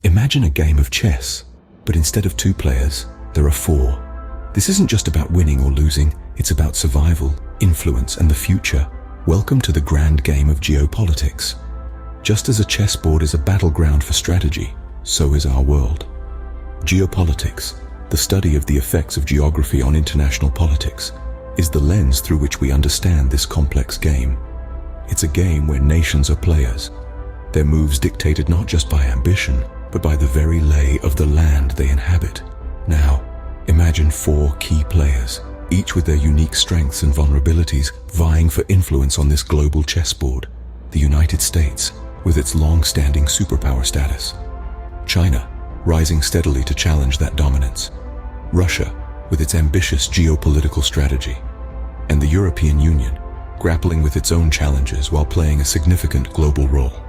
Imagine a game of chess, but instead of 2 players, there are 4. This isn't just about winning or losing, it's about survival, influence, and the future. Welcome to the grand game of geopolitics. Just as a chessboard is a battleground for strategy, so is our world. Geopolitics, the study of the effects of geography on international politics, is the lens through which we understand this complex game. It's a game where nations are players, their moves dictated not just by ambition, but by the very lay of the land they inhabit. Now, imagine 4 key players, each with their unique strengths and vulnerabilities, vying for influence on this global chessboard. The United States, with its long-standing superpower status. China, rising steadily to challenge that dominance. Russia, with its ambitious geopolitical strategy. And the European Union, grappling with its own challenges while playing a significant global role.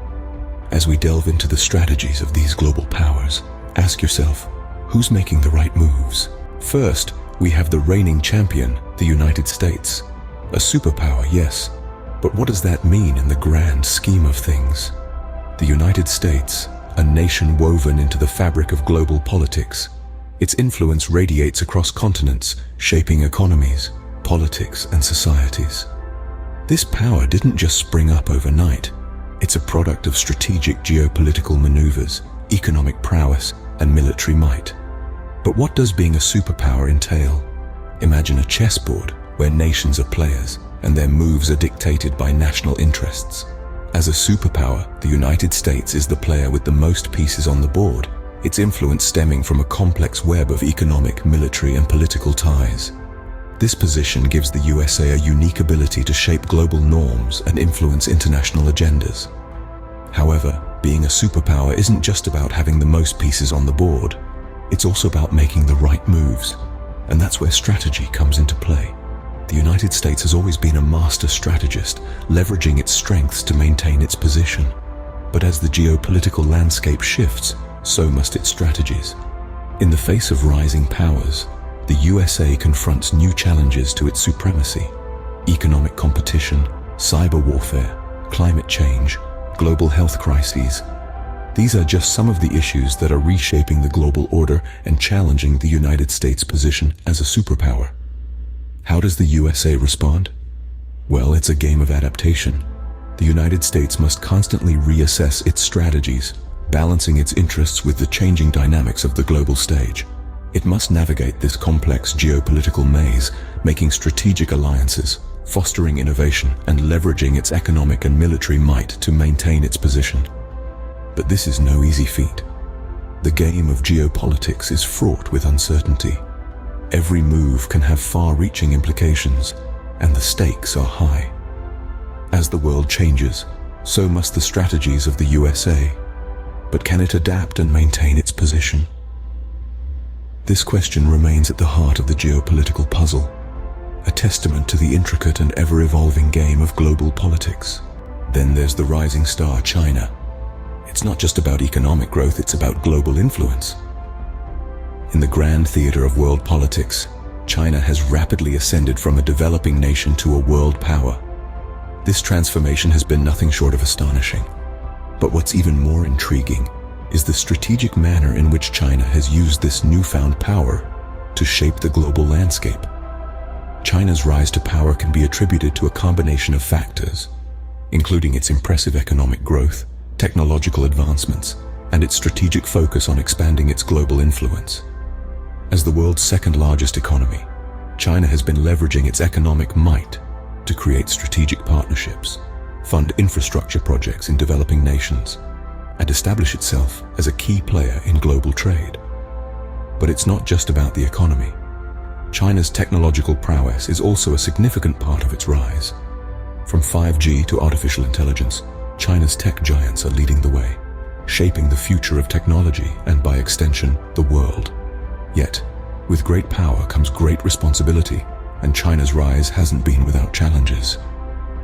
As we delve into the strategies of these global powers, ask yourself, who's making the right moves? First, we have the reigning champion, the United States. A superpower, yes, but what does that mean in the grand scheme of things? The United States, a nation woven into the fabric of global politics. Its influence radiates across continents, shaping economies, politics, and societies. This power didn't just spring up overnight. It's a product of strategic geopolitical maneuvers, economic prowess, and military might. But what does being a superpower entail? Imagine a chessboard where nations are players and their moves are dictated by national interests. As a superpower, the United States is the player with the most pieces on the board, its influence stemming from a complex web of economic, military, and political ties. This position gives the USA a unique ability to shape global norms and influence international agendas. However, being a superpower isn't just about having the most pieces on the board. It's also about making the right moves, and that's where strategy comes into play. The United States has always been a master strategist, leveraging its strengths to maintain its position. But as the geopolitical landscape shifts, so must its strategies. In the face of rising powers, the USA confronts new challenges to its supremacy: economic competition, cyber warfare, climate change, global health crises. These are just some of the issues that are reshaping the global order and challenging the United States' position as a superpower. How does the USA respond? Well, it's a game of adaptation. The United States must constantly reassess its strategies, balancing its interests with the changing dynamics of the global stage. It must navigate this complex geopolitical maze, making strategic alliances, fostering innovation, and leveraging its economic and military might to maintain its position. But this is no easy feat. The game of geopolitics is fraught with uncertainty. Every move can have far-reaching implications, and the stakes are high. As the world changes, so must the strategies of the USA. But can it adapt and maintain its position? This question remains at the heart of the geopolitical puzzle, a testament to the intricate and ever-evolving game of global politics. Then there's the rising star, China. It's not just about economic growth, it's about global influence. In the grand theater of world politics, China has rapidly ascended from a developing nation to a world power. This transformation has been nothing short of astonishing. But what's even more intriguing is the strategic manner in which China has used this newfound power to shape the global landscape. China's rise to power can be attributed to a combination of factors, including its impressive economic growth, technological advancements, and its strategic focus on expanding its global influence. As the world's second-largest economy, China has been leveraging its economic might to create strategic partnerships, fund infrastructure projects in developing nations, and establish itself as a key player in global trade. But it's not just about the economy. China's technological prowess is also a significant part of its rise. From 5G to artificial intelligence, China's tech giants are leading the way, shaping the future of technology and, by extension, the world. Yet, with great power comes great responsibility, and China's rise hasn't been without challenges.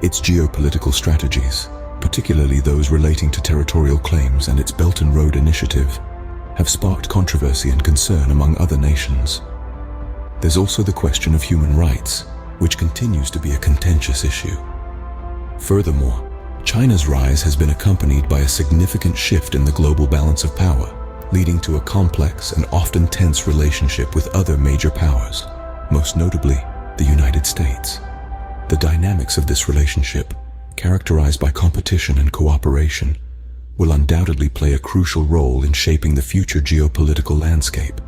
Its geopolitical strategies, particularly those relating to territorial claims and its Belt and Road Initiative, have sparked controversy and concern among other nations. There's also the question of human rights, which continues to be a contentious issue. Furthermore, China's rise has been accompanied by a significant shift in the global balance of power, leading to a complex and often tense relationship with other major powers, most notably the United States. The dynamics of this relationship, characterized by competition and cooperation, will undoubtedly play a crucial role in shaping the future geopolitical landscape.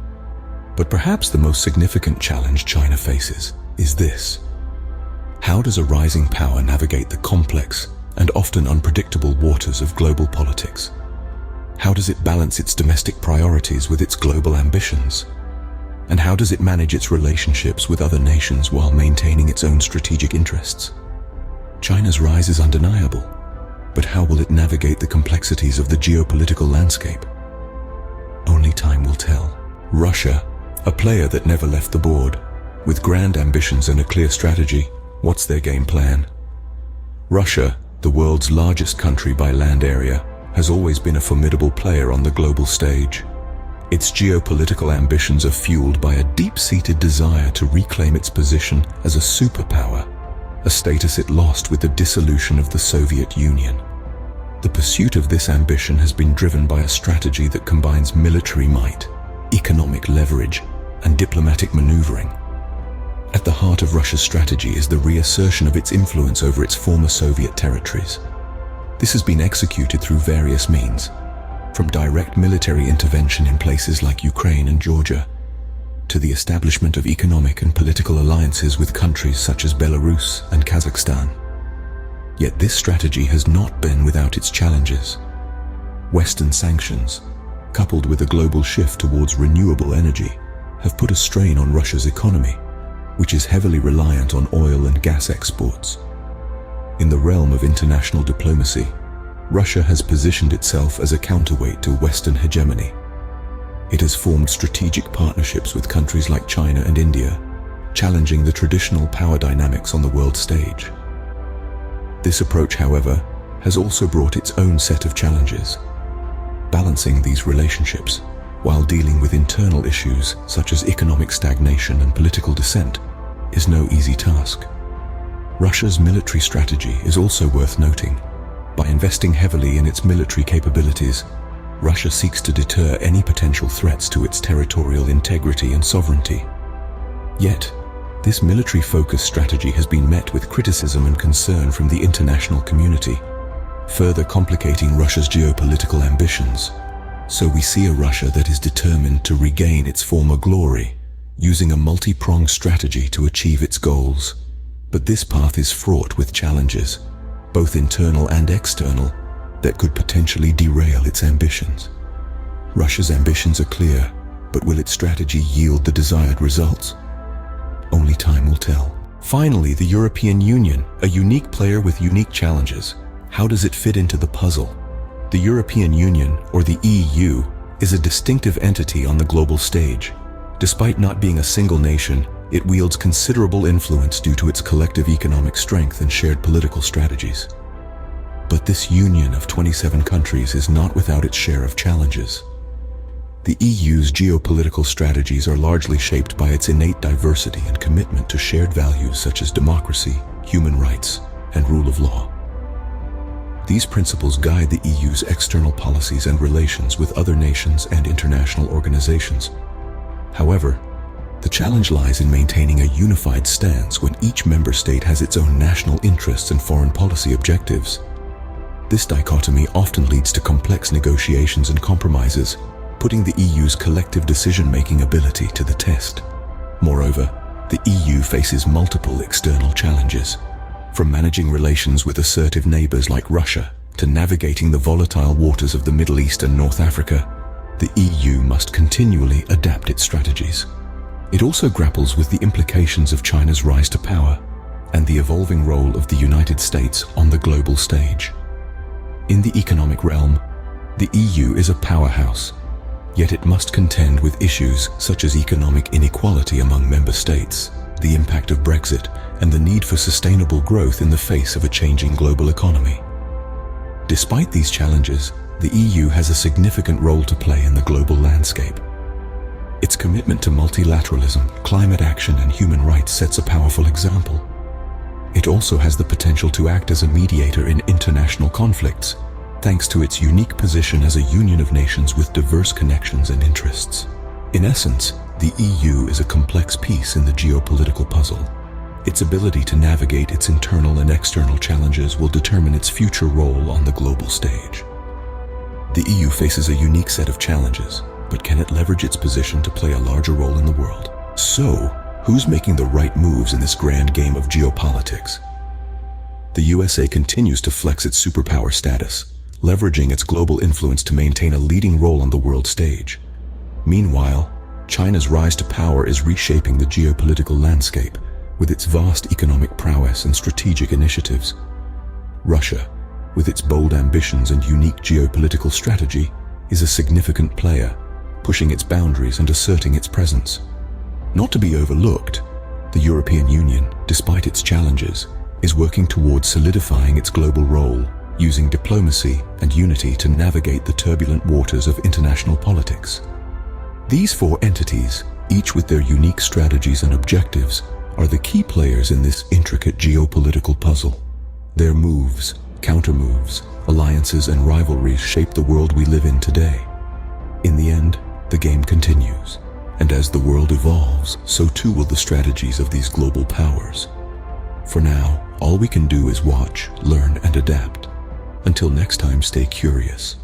But perhaps the most significant challenge China faces is this: how does a rising power navigate the complex and often unpredictable waters of global politics? How does it balance its domestic priorities with its global ambitions? And how does it manage its relationships with other nations while maintaining its own strategic interests? China's rise is undeniable, but how will it navigate the complexities of the geopolitical landscape? Only time will tell. Russia, a player that never left the board, with grand ambitions and a clear strategy, what's their game plan? Russia, the world's largest country by land area, has always been a formidable player on the global stage. Its geopolitical ambitions are fueled by a deep-seated desire to reclaim its position as a superpower, a status it lost with the dissolution of the Soviet Union. The pursuit of this ambition has been driven by a strategy that combines military might, economic leverage, and diplomatic maneuvering. At the heart of Russia's strategy is the reassertion of its influence over its former Soviet territories. This has been executed through various means, from direct military intervention in places like Ukraine and Georgia, to the establishment of economic and political alliances with countries such as Belarus and Kazakhstan. Yet this strategy has not been without its challenges. Western sanctions, coupled with a global shift towards renewable energy, have put a strain on Russia's economy, which is heavily reliant on oil and gas exports. In the realm of international diplomacy, Russia has positioned itself as a counterweight to Western hegemony. It has formed strategic partnerships with countries like China and India, challenging the traditional power dynamics on the world stage. This approach, however, has also brought its own set of challenges. Balancing these relationships, while dealing with internal issues such as economic stagnation and political dissent, is no easy task. Russia's military strategy is also worth noting. By investing heavily in its military capabilities, Russia seeks to deter any potential threats to its territorial integrity and sovereignty. Yet, this military-focused strategy has been met with criticism and concern from the international community, further complicating Russia's geopolitical ambitions. So we see a Russia that is determined to regain its former glory, using a multi-pronged strategy to achieve its goals. But this path is fraught with challenges, both internal and external, that could potentially derail its ambitions. Russia's ambitions are clear, but will its strategy yield the desired results? Only time will tell. Finally, the European Union, a unique player with unique challenges. How does it fit into the puzzle? The European Union, or the EU, is a distinctive entity on the global stage. Despite not being a single nation, it wields considerable influence due to its collective economic strength and shared political strategies. But this union of 27 countries is not without its share of challenges. The EU's geopolitical strategies are largely shaped by its innate diversity and commitment to shared values such as democracy, human rights, and rule of law. These principles guide the EU's external policies and relations with other nations and international organizations. However, the challenge lies in maintaining a unified stance when each member state has its own national interests and foreign policy objectives. This dichotomy often leads to complex negotiations and compromises, putting the EU's collective decision-making ability to the test. Moreover, the EU faces multiple external challenges, from managing relations with assertive neighbors like Russia to navigating the volatile waters of the Middle East and North Africa. The EU must continually adapt its strategies. It also grapples with the implications of China's rise to power and the evolving role of the United States on the global stage. In the economic realm, the EU is a powerhouse, yet it must contend with issues such as economic inequality among member states, the impact of Brexit, and the need for sustainable growth in the face of a changing global economy. Despite these challenges, the EU has a significant role to play in the global landscape. Its commitment to multilateralism, climate action, and human rights sets a powerful example. It also has the potential to act as a mediator in international conflicts, thanks to its unique position as a union of nations with diverse connections and interests. In essence, the EU is a complex piece in the geopolitical puzzle. Its ability to navigate its internal and external challenges will determine its future role on the global stage. The EU faces a unique set of challenges, but can it leverage its position to play a larger role in the world? So, who's making the right moves in this grand game of geopolitics? The USA continues to flex its superpower status, leveraging its global influence to maintain a leading role on the world stage. Meanwhile, China's rise to power is reshaping the geopolitical landscape with its vast economic prowess and strategic initiatives. Russia, with its bold ambitions and unique geopolitical strategy, is a significant player, pushing its boundaries and asserting its presence. Not to be overlooked, the European Union, despite its challenges, is working towards solidifying its global role, using diplomacy and unity to navigate the turbulent waters of international politics. These four entities, each with their unique strategies and objectives, are the key players in this intricate geopolitical puzzle. Their moves, counter-moves, alliances and rivalries shape the world we live in today. In the end, the game continues, and as the world evolves, so too will the strategies of these global powers. For now, all we can do is watch, learn, and adapt. Until next time, stay curious.